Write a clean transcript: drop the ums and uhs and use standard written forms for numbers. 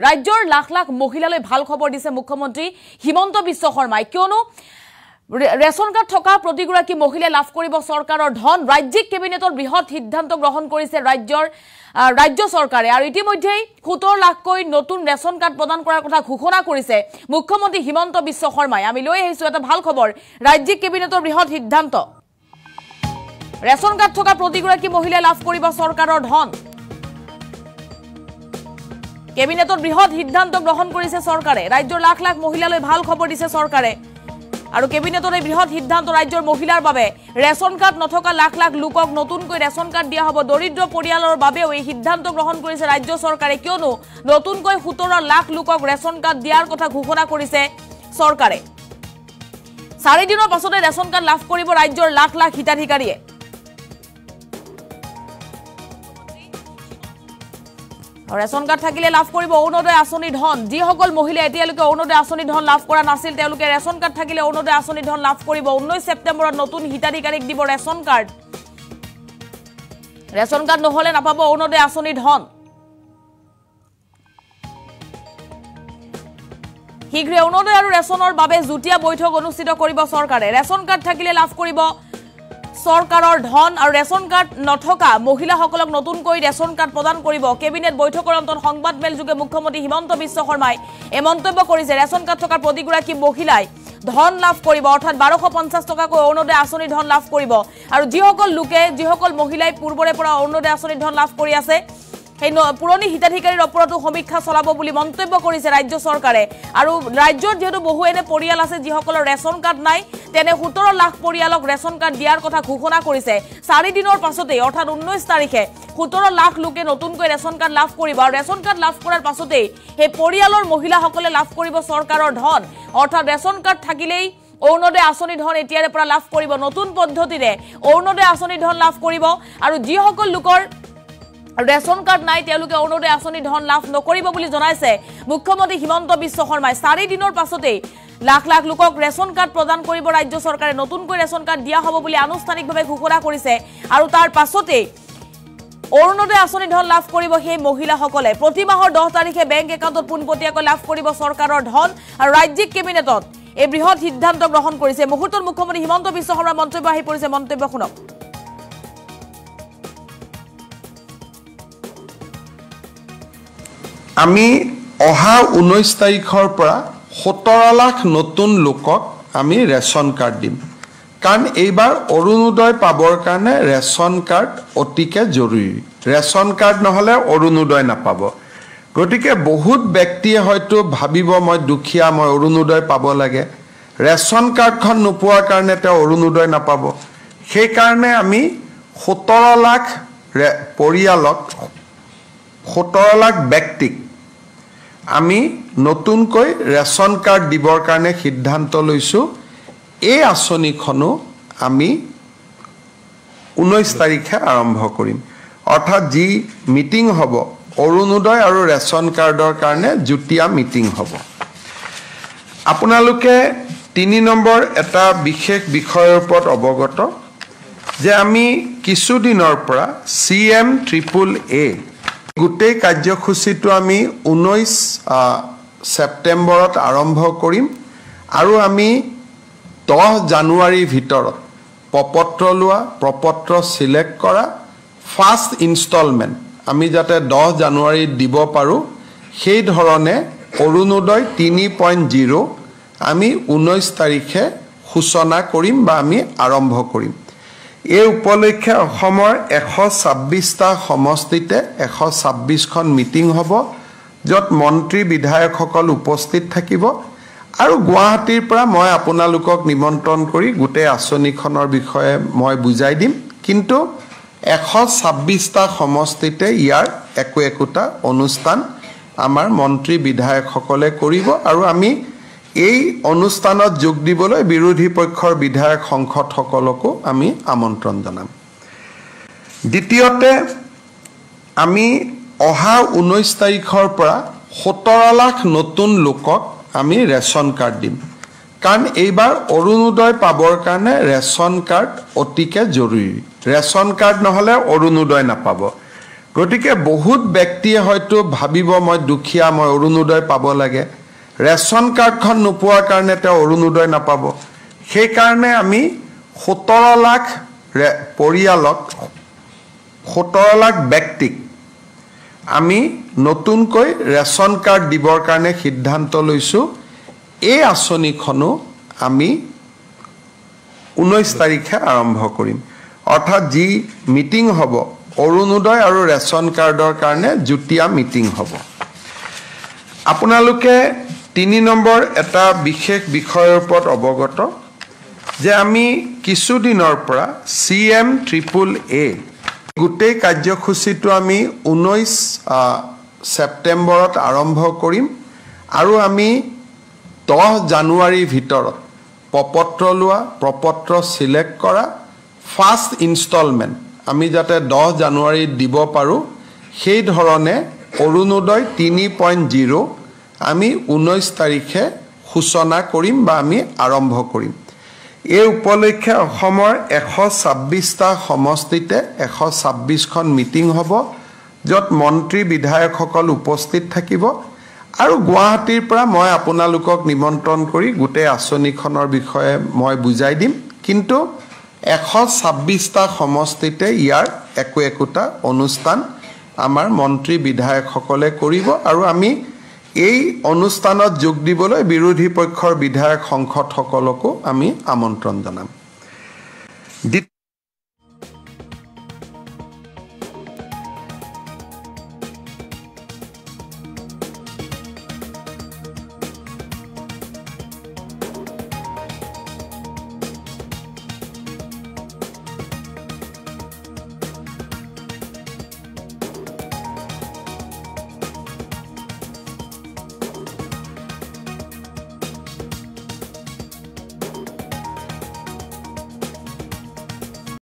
ৰাজ্যৰ লাখ লাখ মহিলালৈ ভাল খবৰ দিছে মুখ্যমন্ত্ৰী হিমন্ত বিশ্ব শৰ্মাই কিয়নো ৰেশন কাৰ্ড থকা প্ৰতিগৰাকী মহিলাই লাভ কৰিব চৰকাৰৰ ধন ৰাজ্যিক কেবিনেটৰ বৃহৎ সিদ্ধান্ত গ্ৰহণ কৰিছে ৰাজ্য চৰকাৰে আৰু ইতিমধ্যে 17 লাখকৈ নতুন ৰেশন কাৰ্ড প্ৰদান কৰাৰ কথা ঘোষণা কৰিছে মুখ্যমন্ত্ৰী হিমন্ত বিশ্ব শৰ্মাই আমি লৈ আহিছো এটা ভাল খবৰ ৰাজ্যিক কেবিনেটৰ বৃহৎ সিদ্ধান্ত ৰেশন কাৰ্ড থকা প্ৰতিগৰাকী মহিলাই লাভ কৰিব চৰকাৰৰ ধন কেবিনেটৰ বৃহৎ সিদ্ধান্ত গ্ৰহণ কৰিছে চৰকাৰে ৰাজ্যৰ লাখ লাখ মহিলালৈ ভাল খবৰ দিছে চৰকাৰে আৰু কেবিনেটৰ এই বৃহৎ সিদ্ধান্ত ৰাজ্যৰ মহিলাৰ বাবে ৰেশন কাৰ্ড নথকা লাখ লাখ লোকক নতুনকৈ ৰেশন কাৰ্ড দিয়া হ'ব দৰিদ্ৰ পৰিয়ালৰ বাবেও এই সিদ্ধান্ত গ্ৰহণ কৰিছে ৰাজ্য চৰকাৰে কিয়নো নতুনকৈ 17 লাখ লোকক ৰেশন কাৰ্ড দিয়াৰ কথা ঘোষণা কৰিছে চৰকাৰে 4 দিনৰ পাছতে ৰেশন কাৰ্ড লাভ কৰিব ৰাজ্যৰ লাখ লাখ হিতাধিকাৰীয়ে ৰেশন কাৰ্ড থাকিলে লাভ কৰিব অৰুণোদয় আঁচনি ধন যিসকল মহিলা এতিয়ালৈকে অৰুণোদয় আঁচনি ধন লাভ কৰা নাছিল তেওঁলোকে ৰেশন কাৰ্ড থাকিলে অৰুণোদয় আঁচনি ধন লাভ কৰিব 19 ছেপ্টেম্বৰত নতুন হিতাধিকাৰীক দিব ৰেশন কাৰ্ড নহলে নাপাব অৰুণোদয় আঁচনি ধন শীঘ্ৰে অৰুণোদয় আৰু ৰেশনৰ বাবে জুটিয়া বৈঠক অনুষ্ঠিত কৰিব চৰকাৰে ৰেশন কাৰ্ড থাকিলে লাভ কৰিব চৰকাৰৰ ধন আৰু ৰেশন কাৰ্ড নথকা মহিলাসকলক নতুনকৈ ৰেশন কাৰ্ড প্ৰদান কৰিব কেবিনেট বৈঠকৰ অন্তত সংবাদ মেলযোগে মুখ্যমন্ত্ৰী হিমন্ত বিশ্ব শৰ্মাই এই মন্তব্য কৰিছে ৰেশন কাৰ্ড থকা প্ৰতিগৰাকী মহিলাই ধন লাভ কৰিব অৰ্থাৎ 1250 টকাকৈ অৰুণোদয় আঁচনি ধন লাভ কৰিব আৰু যিসকল মহিলাই পূৰ্বৰে পৰা অৰুণোদয় আঁচনি ধন লাভ কৰি আছে এই পুৰণি হিতাধিকাৰীৰ ওপৰতো সমীক্ষা চলাব বুলি মন্তব্য কৰিছে ৰাজ্য চৰকাৰে আৰু ৰাজ্যৰ যেহেতু বহু এনে পৰিয়াল আছে যিসকলৰ ৰেশন কাৰ্ড নাই তেনে 17 লাখ পৰিয়ালক ৰেশন কাৰ্ড দিয়াৰ কথা ঘোষণা কৰিছে 4 দিনৰ পাছতে অৰ্থাৎ 19 তাৰিখে 17 লাখ লোকে নতুনকৈ ৰেশন কাৰ্ড লাভ কৰিব আৰু ৰেশন কাৰ্ড লাভ কৰাৰ পাছতে এই পৰিয়ালৰ মহিলাসকলে লাভ কৰিব চৰকাৰৰ ধন অৰ্থাৎ ৰেশন কাৰ্ড থাকিলেই অৰুণোদয় আঁচনি ধন এতিয়াৰে পৰা লাভ কৰিব নতুন পদ্ধতিৰে অৰুণোদয় আঁচনি ধন লাভ কৰিব আৰু যিসকল লোকৰ ৰেশন কাৰ্ড নাই তেওঁলোকে অৰুণোদয় আঁচনি ধন লাভ নকৰিব বুলি জনাইছে মুখ্যমন্ত্ৰী হিমন্ত বিশ্ব শৰ্মাই 4 দিনৰ পাছতে লাখ লাখ লোকক ৰেশন কাৰ্ড প্ৰদান কৰিব ৰাজ্য চৰকাৰে নতুনকৈ ৰেশন কাৰ্ড দিয়া হ'ব বুলি আনুষ্ঠানিকভাৱে ঘোষণা কৰিছে আৰু তাৰ পাছতে অৰুণোদয় আঁচনি ধন লাভ কৰিব সেই মহিলাসকলে প্ৰতি মাহৰ 10 তাৰিখে বেংক একাউণ্টত পোনপটীয়াকৈ লাভ কৰিব চৰকাৰৰ ধন আৰু ৰাজ্যিক কেবিনেটত এই বৃহৎ সিদ্ধান্ত গ্ৰহণ কৰিছে মুহূৰ্তত মুখ্যমন্ত্ৰী হিমন্ত বিশ্ব শৰ্মাৰ মন্তব্য আহি পৰিছে মন্তব্য শুনক আমি অহা 19 তাৰিখৰ পৰা 17 লাখ নতুন লোকক আমি ৰেশন কাৰ্ড দিম কাৰণ এইবাৰ অৰুণোদয় পাবৰ কাৰণে ৰেশন কাৰ্ড অতিকে জৰুৰী ৰেশন কাৰ্ড নহলে অৰুণোদয় নাপাব গতিকে বহুত ব্যক্তিয়ে হয়তো ভাবিব মই দুখীয়া মই অৰুণোদয় পাব লাগে ৰেশন কাৰ্ডখন নোপোৱাৰ কাৰণে তেওঁ অৰুণোদয় নাপাব সেই কাৰণে আমি 17 লাখ পৰিয়ালক 17 লাখ ব্যক্তিক আমি নতুনকৈ ৰেশন কাৰ্ড দিবৰ কাৰণে সিদ্ধান্ত লৈছো এই আঁচনিখনো আমি 19 তাৰিখে আৰম্ভ কৰিম অৰ্থাৎ যি মিটিং হ'ব অৰুণোদয় আৰু ৰেশন কাৰ্ডৰ কাৰণে জুটিয়া মিটিং হ'ব আপোনালোকে 3 নম্বৰ এটা বিশেষ বিষয়ৰ ওপৰত অৱগত যে আমি কিছুদিনৰ পৰা CM-AAA গোটেই কাৰ্যসূচীটো আমি 19 ছেপ্টেম্বৰত আৰম্ভ কৰিম আৰু আমি 10 জানুৱাৰীৰ ভিতৰত প্ৰপত্ৰ সিলেক্ট কৰা ফাৰ্ষ্ট ইনষ্টলমেণ্ট আমি যাতে 10 জানুৱাৰীত দিব পাৰোঁ সেই ধৰণে অৰুণোদয় 3.0 আমি 19 তাৰিখে সূচনা কৰিম বা আমি আৰম্ভ কৰিম এই উপলক্ষে অসমৰ 126টা সমষ্টিতে 126খন মিটিং হ'ব য'ত মন্ত্ৰী বিধায়কসকল উপস্থিত থাকিব আৰু গুৱাহাটীৰ পৰা মই আপোনালোকক নিমন্ত্ৰণ কৰি গোটেই আঁচনিখনৰ বিষয়ে মই বুজাই দিম কিন্তু 126টা সমষ্টিতে ইয়াৰ একোটা অনুষ্ঠান আমাৰ মন্ত্ৰী বিধায়কসকলে কৰিব আৰু আমি এই অনুষ্ঠানত যোগ দিবলৈ বিৰোধী পক্ষৰ বিধায়ক সংসদসকলকো আমি আমন্ত্ৰণ জনাম দ্বিতীয়তে আমি অহা 19 তাৰিখৰ পৰা 17 লাখ নতুন লোকক আমি ৰেশন কাৰ্ড দিম কাৰণ এইবাৰ অৰুণোদয় পাবৰ কাৰণে ৰেশন কাৰ্ড অতিকে জৰুৰী ৰেশন কাৰ্ড নহলে অৰুণোদয় নাপাব গতিকে বহুত ব্যক্তিয়ে হয়তো ভাবিব মই দুখীয়া, মই অৰুণোদয় পাব লাগে, ৰেচন কাৰ্ডখন নোপোৱাৰ কাৰণে তেওঁ অৰুণোদয় নাপাব। সেইকাৰণে আমি 17 লাখ পৰিয়ালক, 17 লাখ ব্যক্তিক আমি নতুনকৈ ৰেচন কাৰ্ড দিবৰ কাৰণে সিদ্ধান্ত লৈছোঁ। এই আঁচনিখনো আমি 19 তাৰিখে আৰম্ভ কৰিম। অৰ্থাৎ যি মিটিং হ'ব, অৰুণোদয় আৰু ৰেচন কাৰ্ডৰ কাৰণে যুটীয়া মিটিং হ'ব। আপোনালোকে 3 নম্বৰ এটা বিশেষ বিষয়ৰ ওপৰত অৱগত যে আমি কিছুদিনৰ পৰা CM-AAA গোটেই কাৰ্যসূচীটো আমি 19 ছেপ্টেম্বৰত আৰম্ভ কৰিম আৰু আমি 10 জানুৱাৰীৰ ভিতৰত প্ৰপত্ৰ লোৱা, প্ৰপত্ৰ চিলেক্ট কৰা, ফাৰ্ষ্ট ইনষ্টলমেণ্ট আমি যাতে 10 জানুৱাৰীত দিব পাৰোঁ, সেই ধৰণে অৰুণোদয় 3.0 আমি 19 তাৰিখে সূচনা কৰিম বা আমি আৰম্ভ কৰিম। এই উপলক্ষে অসমৰ 126টা সমষ্টিতে 126খন মিটিং হ'ব, য'ত মন্ত্ৰী বিধায়কসকল উপস্থিত থাকিব আৰু গুৱাহাটীৰ পৰা মই আপোনালোকক নিমন্ত্ৰণ কৰি গোটেই আঁচনিখনৰ বিষয়ে মই বুজাই দিম। কিন্তু 126টা সমষ্টিতে ইয়াৰ একোটা অনুষ্ঠান আমাৰ মন্ত্ৰী বিধায়কসকলে কৰিব আৰু আমি এই অনুষ্ঠানত যোগ দিবলৈ বিৰোধী পক্ষৰ বিধায়ক সংসদসকলকো আমি আমন্ত্ৰণ জনাম।